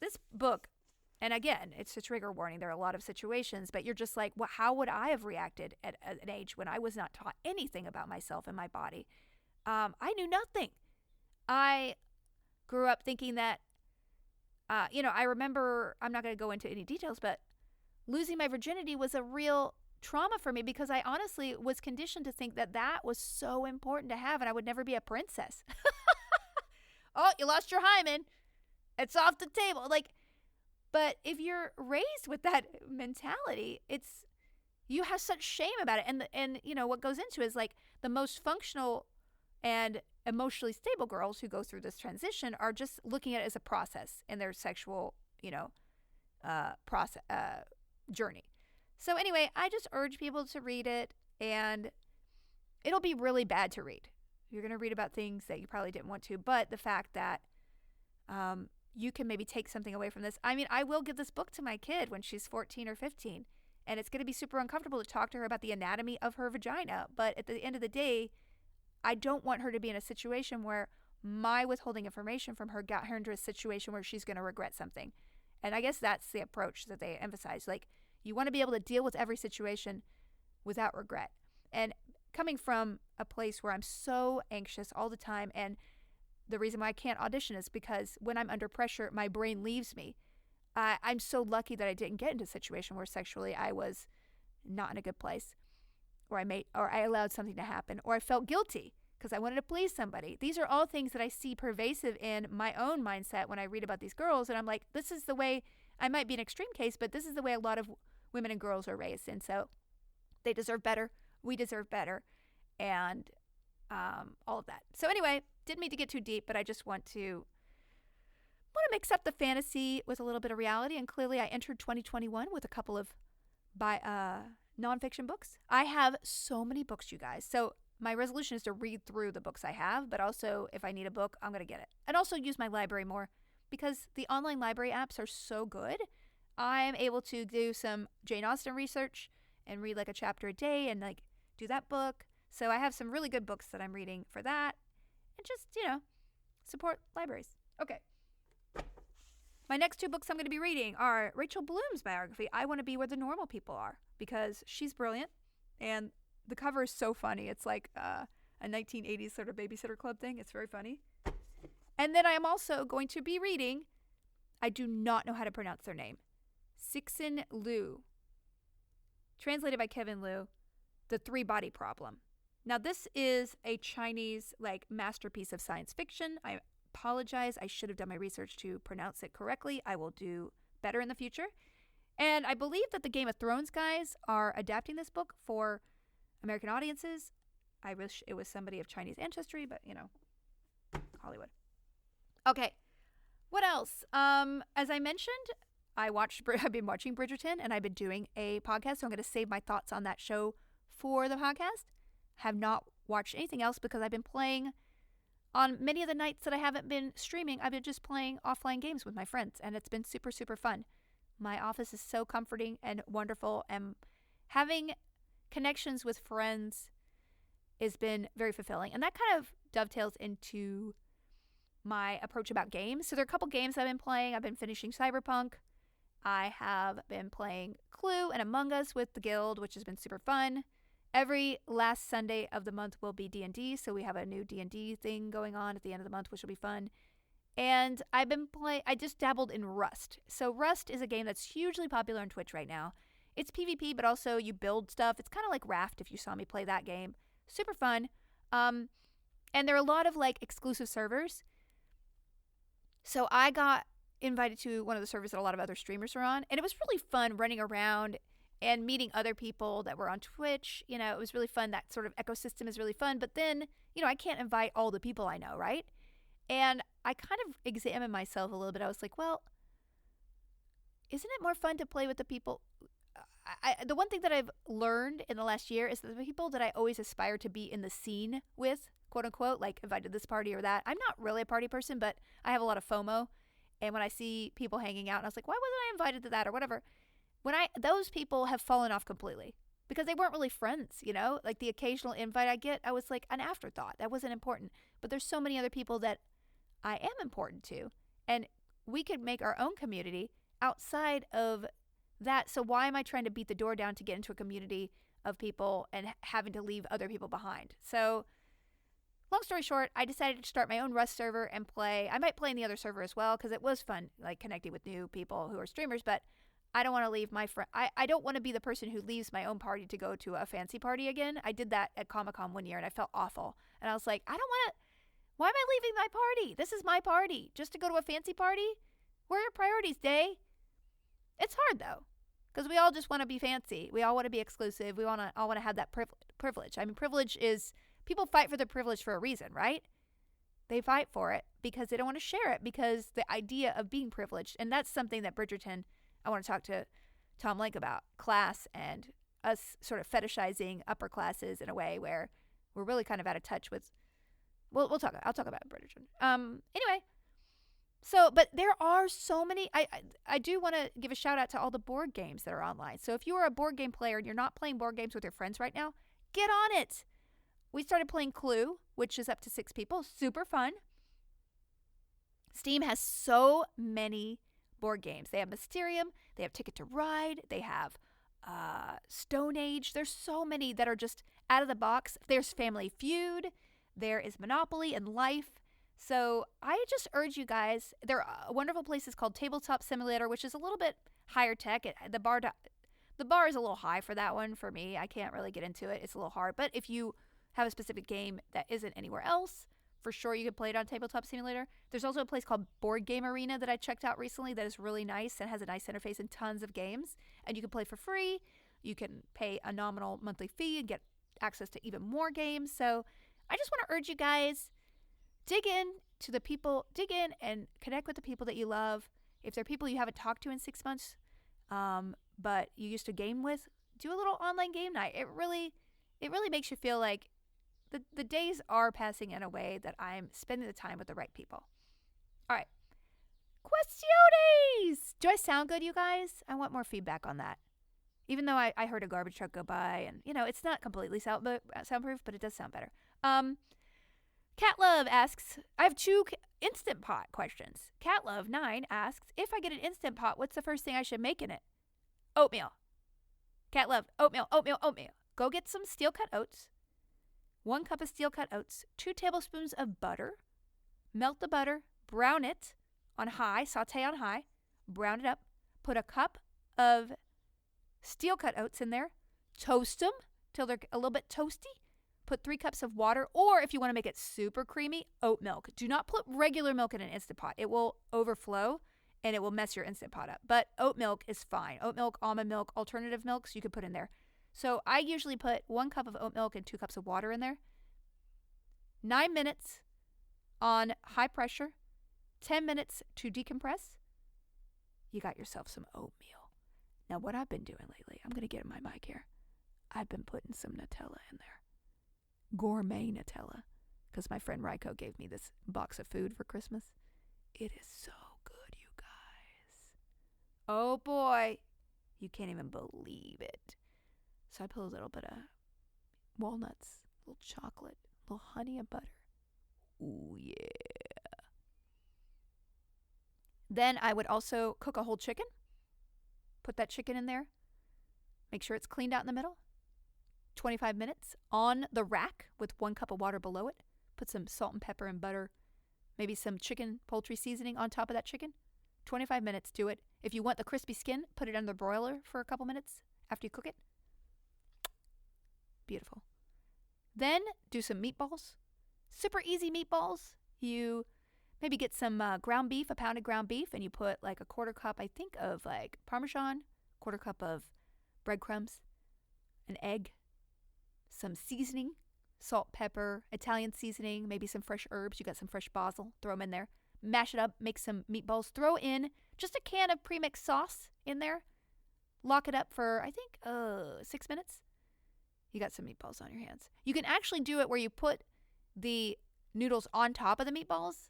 this book, and again, it's a trigger warning. There are a lot of situations, but you're just like, well, how would I have reacted at an age when I was not taught anything about myself and my body? I knew nothing. I grew up thinking that, I remember, I'm not going to go into any details, but losing my virginity was a real trauma for me, because I honestly was conditioned to think that that was so important to have, and I would never be a princess. Oh, you lost your hymen. It's off the table. Like, but if you're raised with that mentality, you have such shame about it. And you know, what goes into it is like the most functional and emotionally stable girls who go through this transition are just looking at it as a process in their sexual, journey. So anyway, I just urge people to read it, and it'll be really bad to read. You're going to read about things that you probably didn't want to, but the fact that you can maybe take something away from this. I mean, I will give this book to my kid when she's 14 or 15, and it's going to be super uncomfortable to talk to her about the anatomy of her vagina, but at the end of the day, I don't want her to be in a situation where my withholding information from her got her into a situation where she's going to regret something. And I guess that's the approach that they emphasize. Like, you want to be able to deal with every situation without regret. And coming from a place where I'm so anxious all the time, and the reason why I can't audition is because when I'm under pressure, my brain leaves me. I'm so lucky that I didn't get into a situation where sexually I was not in a good place, or I allowed something to happen, or I felt guilty because I wanted to please somebody. These are all things that I see pervasive in my own mindset when I read about these girls, and I'm like, this is the way, I might be an extreme case, but this is the way a lot of women and girls are raised, and so they deserve better. We deserve better, and all of that. So anyway, didn't mean to get too deep, but I just want to mix up the fantasy with a little bit of reality, and clearly I entered 2021 with a couple of nonfiction books. I have so many books, you guys. So my resolution is to read through the books I have, but also if I need a book, I'm going to get it. And also use my library more, because the online library apps are so good. I'm able to do some Jane Austen research and read like a chapter a day and like do that book. So I have some really good books that I'm reading for that. And just, support libraries. Okay. My next two books I'm going to be reading are Rachel Bloom's biography, I Want to Be Where the Normal People Are, because she's brilliant. And the cover is so funny. It's like a 1980s sort of babysitter club thing. It's very funny. And then I am also going to be reading, I do not know how to pronounce their name, Cixin Liu, translated by Kevin Liu, The Three-Body Problem. Now, this is a Chinese, masterpiece of science fiction. I apologize. I should have done my research to pronounce it correctly. I will do better in the future. And I believe that the Game of Thrones guys are adapting this book for American audiences. I wish it was somebody of Chinese ancestry, but, Hollywood. Okay. What else? As I mentioned, I've been watching Bridgerton, and I've been doing a podcast, so I'm going to save my thoughts on that show for the podcast. Have not watched anything else because I've been playing on many of the nights that I haven't been streaming, I've been just playing offline games with my friends, and it's been super, super fun. My office is so comforting and wonderful, and having connections with friends has been very fulfilling. And that kind of dovetails into my approach about games. So there are a couple games I've been playing. I've been finishing Cyberpunk. I have been playing Clue and Among Us with the Guild, which has been super fun. Every last Sunday of the month will be D&D, so we have a new D&D thing going on at the end of the month, which will be fun. And I just dabbled in Rust. So Rust is a game that's hugely popular on Twitch right now. It's PvP, but also you build stuff. It's kind of like Raft if you saw me play that game. Super fun. And there are a lot of like exclusive servers. So I got invited to one of the servers that a lot of other streamers are on, and it was really fun running around and meeting other people that were on Twitch. You know, it was really fun. That sort of ecosystem is really fun. But then, you know, I can't invite all the people I know, right? And I kind of examined myself a little bit. I was like, well, isn't it more fun to play with the people? The one thing that I've learned in the last year is that the people that I always aspire to be in the scene with, quote unquote, like invited this party or that. I'm not really a party person, but I have a lot of FOMO. And when I see people hanging out, and I was like, why wasn't I invited to that or whatever? Those people have fallen off completely because they weren't really friends, you know? Like the occasional invite I get, I was like an afterthought. That wasn't important. But there's so many other people that I am important to. And we could make our own community outside of that. So why am I trying to beat the door down to get into a community of people and having to leave other people behind? So long story short, I decided to start my own Rust server and play. I might play in the other server as well because it was fun, like connecting with new people who are streamers, but I don't want to leave my friend. I don't want to be the person who leaves my own party to go to a fancy party again. I did that at Comic-Con one year and I felt awful. And I was like, I don't want to. Why am I leaving my party? This is my party. Just to go to a fancy party? Where are your priorities, Day? It's hard though, because we all just want to be fancy. We all want to be exclusive. We all want to have that privilege. I mean, privilege is, people fight for their privilege for a reason, right? They fight for it because they don't want to share it, because the idea of being privileged, and that's something that Bridgerton, I want to talk to Tom Link about, class and us sort of fetishizing upper classes in a way where we're really kind of out of touch with. I'll talk about Bridgerton. Anyway, so, but there are so many. I do want to give a shout out to all the board games that are online. So if you are a board game player and you're not playing board games with your friends right now, get on it. We started playing Clue, which is up to 6 people. Super fun. Steam has so many board games. They have Mysterium. They have Ticket to Ride. They have Stone Age. There's so many that are just out of the box. There's Family Feud. There is Monopoly and Life. So I just urge you guys, there are wonderful places called Tabletop Simulator, which is a little bit higher tech. The bar is a little high for that one for me. I can't really get into it. It's a little hard. But if you have a specific game that isn't anywhere else, for sure you can play it on Tabletop Simulator. There's also a place called Boardgame Arena that I checked out recently that is really nice and has a nice interface and tons of games. And you can play for free. You can pay a nominal monthly fee and get access to even more games. So I just want to urge you guys, dig in and connect with the people that you love. If they're people you haven't talked to in 6 months, but you used to game with, do a little online game night. It really makes you feel like the days are passing in a way that I'm spending the time with the right people. All right. Questiones! Do I sound good, you guys? I want more feedback on that. Even though I heard a garbage truck go by, and, you know, it's not completely soundproof, but it does sound better. Cat Love asks, I have 2 Instant Pot questions. Cat Love 9 asks, if I get an Instant Pot, what's the first thing I should make in it? Oatmeal. Cat Love, oatmeal. Go get some steel-cut oats, 1 cup of steel-cut oats, 2 tablespoons of butter. Melt the butter, brown it on high, saute on high, brown it up. Put a cup of steel-cut oats in there. Toast them till they're a little bit toasty. Put 3 cups of water, or if you want to make it super creamy, oat milk. Do not put regular milk in an Instant Pot. It will overflow and it will mess your Instant Pot up. But oat milk is fine. Oat milk, almond milk, alternative milks you can put in there. So I usually put 1 cup of oat milk and 2 cups of water in there. 9 minutes on high pressure. 10 minutes to decompress. You got yourself some oatmeal. Now what I've been doing lately, I'm going to get in my mic here. I've been putting some Nutella in there. Gourmet Nutella, because my friend Raiko gave me this box of food for Christmas. It is so good, you guys. Oh boy, you can't even believe it. So I put a little bit of walnuts, a little chocolate, a little honey and butter. Ooh, yeah. Then I would also cook a whole chicken. Put that chicken in there. Make sure it's cleaned out in the middle. 25 minutes on the rack with 1 cup of water below it. Put some salt and pepper and butter. Maybe some chicken poultry seasoning on top of that chicken. 25 minutes, do it. If you want the crispy skin, put it under the broiler for a couple minutes after you cook it. Beautiful. Then do some meatballs. Super easy meatballs. You maybe get some ground beef, a pounded ground beef, and you put like a 1/4 cup, I think, of like Parmesan, 1/4 cup of breadcrumbs, an egg, some seasoning, salt, pepper, Italian seasoning, maybe some fresh herbs. You got some fresh basil, throw them in there. Mash it up, make some meatballs. Throw in just a can of premixed sauce in there. Lock it up for, I think, 6 minutes. You got some meatballs on your hands. You can actually do it where you put the noodles on top of the meatballs.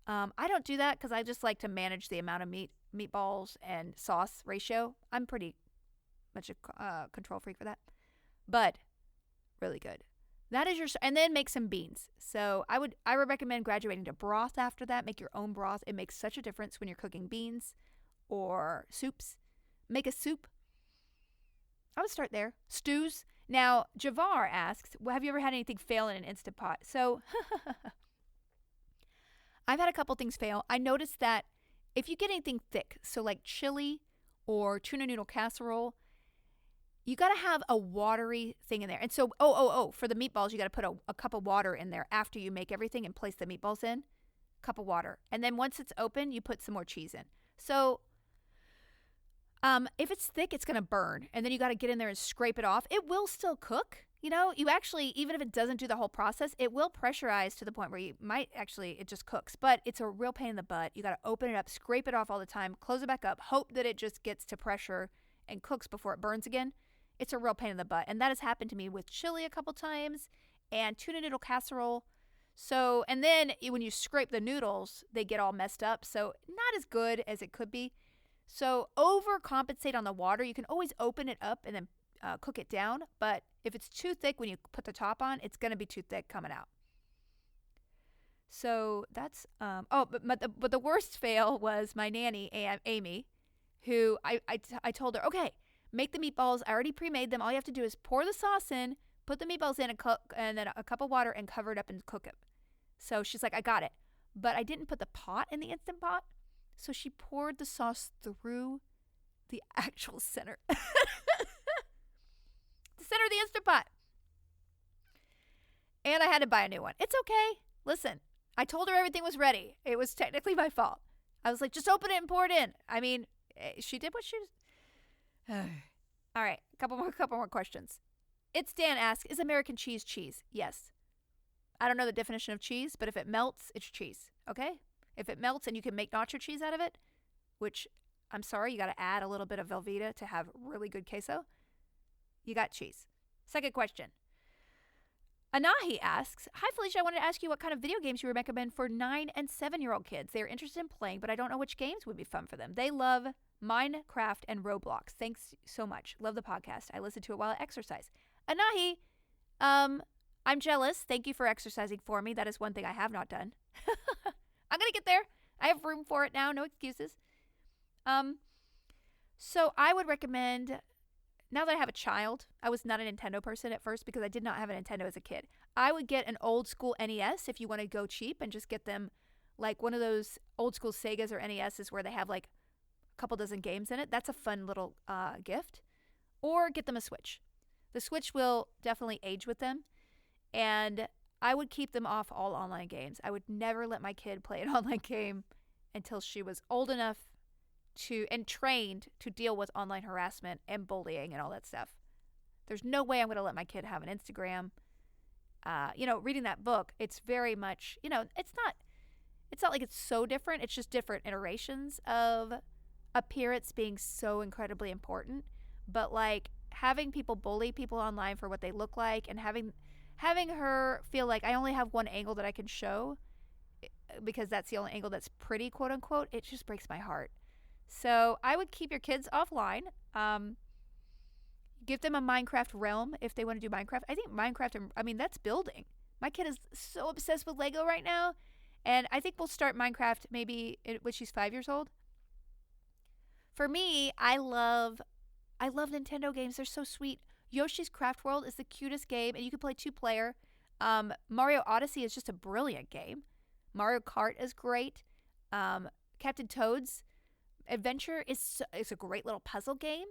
I don't do that because I just like to manage the amount of meatballs and sauce ratio. I'm pretty much a control freak for that. But really good. That is your, and then make some beans. So I would recommend graduating to broth after that. Make your own broth. It makes such a difference when you're cooking beans or soups. Make a soup. I would start there. Stews. Now, Javar asks, well, have you ever had anything fail in an Instant Pot? So, I've had a couple things fail. I noticed that if you get anything thick, so like chili or tuna noodle casserole, you got to have a watery thing in there. And so, for the meatballs, you got to put a cup of water in there after you make everything and place the meatballs in. Cup of water. And then once it's open, you put some more cheese in. So, if it's thick, it's going to burn. And then you got to get in there and scrape it off. It will still cook. You know, you actually, even if it doesn't do the whole process, it will pressurize to the point where you might actually, it just cooks. But it's a real pain in the butt. You got to open it up, scrape it off all the time, close it back up, hope that it just gets to pressure and cooks before it burns again. It's a real pain in the butt. And that has happened to me with chili a couple times and tuna noodle casserole. So, and then when you scrape the noodles, they get all messed up. So not as good as it could be. So overcompensate on the water. You can always open it up and then cook it down. But if it's too thick when you put the top on, it's going to be too thick coming out. So that's, but the worst fail was my nanny, Amy, who I told her, okay, make the meatballs. I already pre-made them. All you have to do is pour the sauce in, put the meatballs in, and then a cup of water and cover it up and cook it. So she's like, I got it. But I didn't put the pot in the Instant Pot. So she poured the sauce through the actual center. The center of the Instant Pot. And I had to buy a new one. It's okay. Listen, I told her everything was ready. It was technically my fault. I was like, just open it and pour it in. I mean, she did what she was. All right, couple more questions. It's Dan asks, is American cheese cheese? Yes. I don't know the definition of cheese, but if it melts, it's cheese. Okay? If it melts and you can make nacho cheese out of it, which, I'm sorry, you got to add a little bit of Velveeta to have really good queso, you got cheese. Second question. Anahi asks, hi Felicia, I wanted to ask you what kind of video games you would recommend for 9 and 7-year-old kids. They are interested in playing, but I don't know which games would be fun for them. They love Minecraft and Roblox. Thanks so much. Love the podcast. I listen to it while I exercise. Anahi, I'm jealous. Thank you for exercising for me. That is one thing I have not done. I'm going to get there. I have room for it now. No excuses. So I would recommend, now that I have a child, I was not a Nintendo person at first because I did not have a Nintendo as a kid. I would get an old school NES if you want to go cheap and just get them like one of those old school Segas or NESs where they have like a couple dozen games in it. That's a fun little gift. Or get them a Switch. The Switch will definitely age with them. And I would keep them off all online games. I would never let my kid play an online game until she was old enough to and trained to deal with online harassment and bullying and all that stuff. There's no way I'm going to let my kid have an Instagram. Reading that book, it's very much, it's not like it's so different. It's just different iterations of appearance being so incredibly important. But like having people bully people online for what they look like and having having her feel like I only have one angle that I can show because that's the only angle that's pretty, quote unquote, it just breaks my heart. So I would keep your kids offline. Give them a Minecraft realm if they want to do Minecraft. I think Minecraft, that's building. My kid is so obsessed with Lego right now. And I think we'll start Minecraft maybe when she's 5 years old. For me, I love Nintendo games. They're so sweet. Yoshi's Craft World is the cutest game, and you can play 2-player. Mario Odyssey is just a brilliant game. Mario Kart is great. Captain Toad's Adventure is a great little puzzle game.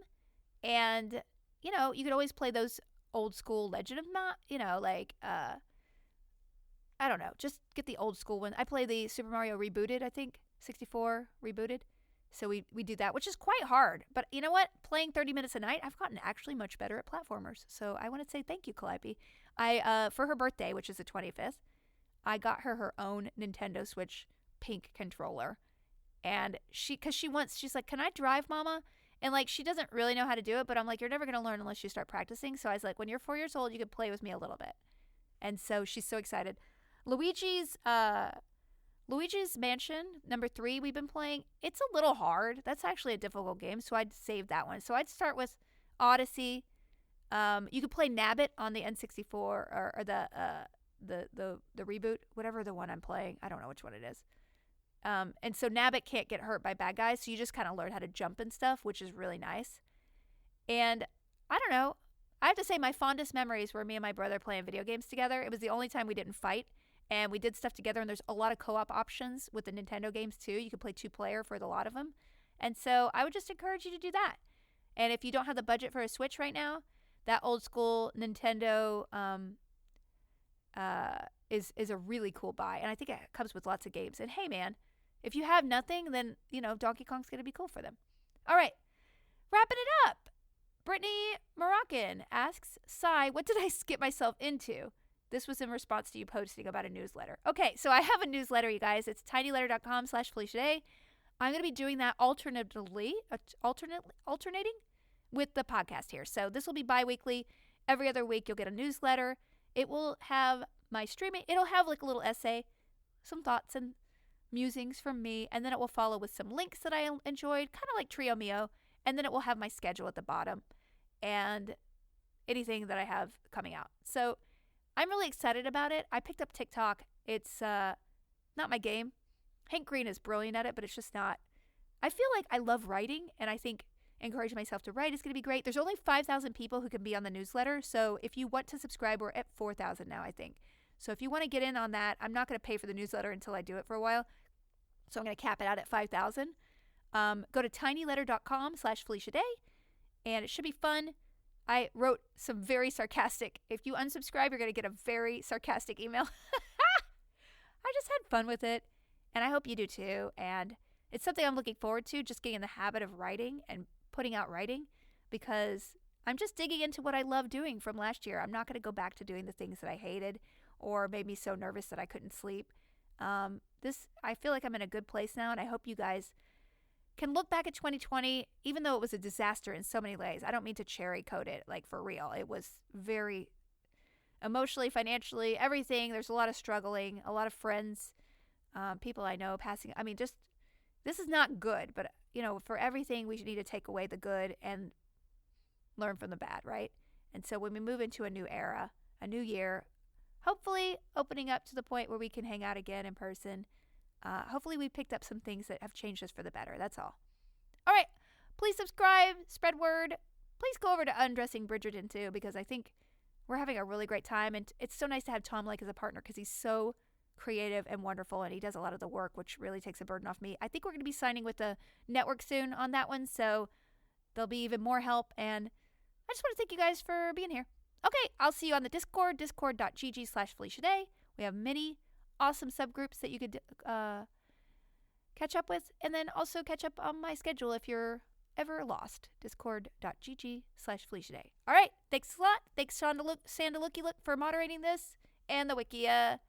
And, you could always play those old school Legend of I don't know, just get the old school one. I play the Super Mario Rebooted, I think, 64 Rebooted. So we do that, which is quite hard. But you know what? Playing 30 minutes a night, I've gotten actually much better at platformers. So I want to say thank you, Calliope. For her birthday, which is the 25th, I got her own Nintendo Switch pink controller. And she's like, can I drive, Mama? And she doesn't really know how to do it, but I'm like, you're never going to learn unless you start practicing. So I was like, when you're 4 years old, you can play with me a little bit. And so she's so excited. Luigi's Mansion, number 3, we've been playing. It's a little hard. That's actually a difficult game, so I'd save that one. So I'd start with Odyssey. You could play Nabbit on the N64 or the reboot, whatever the one I'm playing. I don't know which one it is. And so Nabbit can't get hurt by bad guys, so you just kind of learn how to jump and stuff, which is really nice. And I don't know. I have to say my fondest memories were me and my brother playing video games together. It was the only time we didn't fight. And we did stuff together, and there's a lot of co-op options with the Nintendo games, too. You can play 2-player for a lot of them. And so I would just encourage you to do that. And if you don't have the budget for a Switch right now, that old-school Nintendo is a really cool buy. And I think it comes with lots of games. And, hey, man, if you have nothing, then, Donkey Kong's going to be cool for them. All right, wrapping it up. Brittany Moroccan asks, Sai, what did I get myself into? This was in response to you posting about a newsletter. Okay, so I have a newsletter, you guys. It's tinyletter.com/FeliciaDay. I'm going to be doing that alternating with the podcast here. So this will be bi-weekly. Every other week, you'll get a newsletter. It will have my streaming. It'll have a little essay, some thoughts and musings from me, and then it will follow with some links that I enjoyed, kind of like Trio Mio, and then it will have my schedule at the bottom and anything that I have coming out. So I'm really excited about it. I picked up TikTok. It's not my game. Hank Green is brilliant at it, but it's just not. I feel like I love writing, and I think encouraging myself to write is going to be great. There's only 5,000 people who can be on the newsletter, so if you want to subscribe, we're at 4,000 now, I think. So if you want to get in on that, I'm not going to pay for the newsletter until I do it for a while, so I'm going to cap it out at 5,000. Go to tinyletter.com/FeliciaDay, and it should be fun. I wrote some very sarcastic, if you unsubscribe, you're going to get a very sarcastic email. I just had fun with it, and I hope you do too. And it's something I'm looking forward to, just getting in the habit of writing and putting out writing, because I'm just digging into what I love doing from last year. I'm not going to go back to doing the things that I hated or made me so nervous that I couldn't sleep. I feel like I'm in a good place now, and I hope you guys can look back at 2020, even though it was a disaster in so many ways. I don't mean to cherry coat it, for real. It was very emotionally, financially, everything. There's a lot of struggling, a lot of friends, people I know passing. This is not good, but, for everything, we need to take away the good and learn from the bad, right? And so when we move into a new era, a new year, hopefully opening up to the point where we can hang out again in person. Hopefully we picked up some things that have changed us for the better. That's all. All right. Please subscribe, spread word. Please go over to Undressing Bridgerton too, because I think we're having a really great time. And it's so nice to have Tom Lake as a partner because he's so creative and wonderful, and he does a lot of the work, which really takes a burden off me. I think we're going to be signing with the network soon on that one, so there'll be even more help. And I just want to thank you guys for being here. Okay, I'll see you on the Discord, discord.gg/FeliciaDay. We have many awesome subgroups that you could catch up with, and then also catch up on my schedule if you're ever lost. Discord.gg/FeliciaDay. All right, thanks a lot. Thanks, Sandaluki for moderating this, and the Wikia.